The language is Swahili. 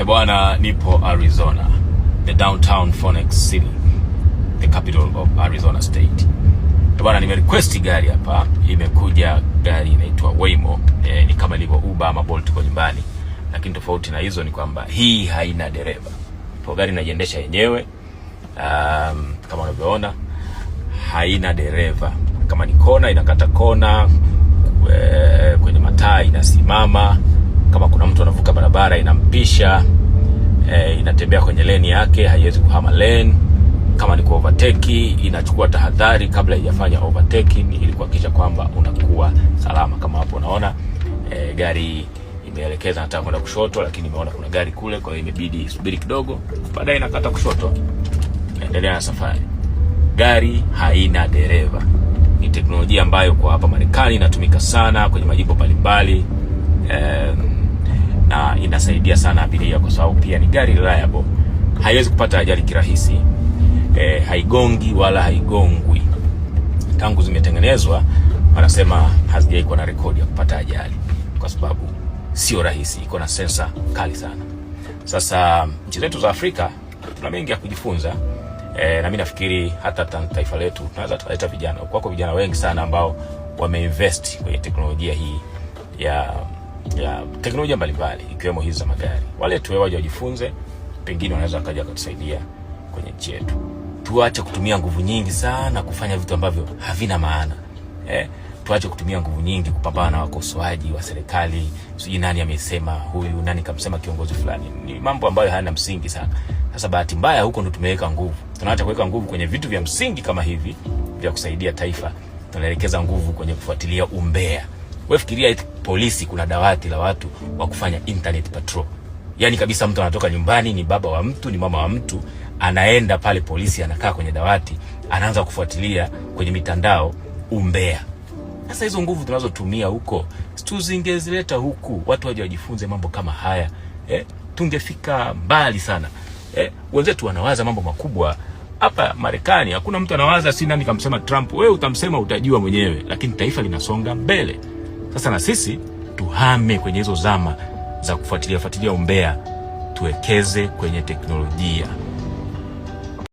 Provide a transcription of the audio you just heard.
Bwana, nipo Arizona, the downtown Phoenix City, the capital of Arizona State. Bwana, nimerequest gari hapa, imekuja gari inaitwa Waymo. Ni kama ilivyo Uber ama Bolt kwa nyumbani, lakini tofauti na hizo ni kwamba hii haina dereva. Kwa gari inajiendesha yenyewe. Kama unavyoona haina dereva. Kama ni kona inakata kona, kwenye mataa inasimama, kama kuna mtu anavuka barabara inampisha, inatembea kwenye lane yake, haiwezi kuhama lane. Kama ni ku overtake inachukua tahadhari kabla haijafanya overtaking ili kuhakikisha kwamba unakuwa salama. Kama hapo unaona gari imeelekeza nataka kwenda kushoto, lakini imeona kuna gari kule, kwa hiyo imebidi subiri kidogo, baadaye inakata kushoto, endelea na safari. Gari haina dereva. Ni teknolojia ambayo kwa hapa Marekani inatumika sana kwenye majimbo mbalimbali, na inasaidia sana abiria kwa sababu pia ni gari reliable. Haiwezi kupata ajali kirahisi. Haigongi wala haigongwi. Tangu zimetengenezwa wanasema hazijai kuwa na rekodi ya kupata ajali kwa sababu sio rahisi, iko na sensa kali sana. Sasa nchi zetu za Afrika tuna mengi ya kujifunza, na mimi nafikiri hata taifa letu tunaweza tukaleta vijana. Kwako vijana wengi sana ambao wameinvest kwenye teknolojia hii ya teknolojia mbalimbali ikiwemo hizi za magari. Wale tuwe waje wajifunze, pengine wanaweza kaja kutusaidia kwenye nchi yetu. Tuache kutumia nguvu nyingi sana kufanya vitu ambavyo havina maana. Tuache kutumia nguvu nyingi kupambana na wakosoaji wa serikali. Sijui nani amesema huyu, nani kamsema kiongozi fulani. Ni mambo ambayo hayana msingi sana. Sasa bahati mbaya huko ndo tumeweka nguvu. Tunaacha kuweka nguvu kwenye vitu vya msingi kama hivi vya kusaidia taifa. Tunaelekeza nguvu kwenye kufuatilia umbea. Wewe fikiria polisi kuna dawati la watu wa kufanya internet patrol. Yaani kabisa mtu anatoka nyumbani, ni baba wa mtu, ni mama wa mtu, anaenda pale polisi, anakaa kwenye dawati, anaanza kufuatilia kwenye mitandao umbea. Sasa hizo nguvu tunazotumia huko, tuzingezileta huku, watu waje wajifunze mambo kama haya. Tungefika mbali sana. Wenzetu wanawaza mambo makubwa. Hapa Marekani hakuna mtu anawaza si nani kamsema Trump. Wewe utamsema utajua mwenyewe, lakini taifa linasonga mbele. Sasa na sisi tuhame kwenye hizo zama za kufuatilia umbea, tuwekeze kwenye teknolojia.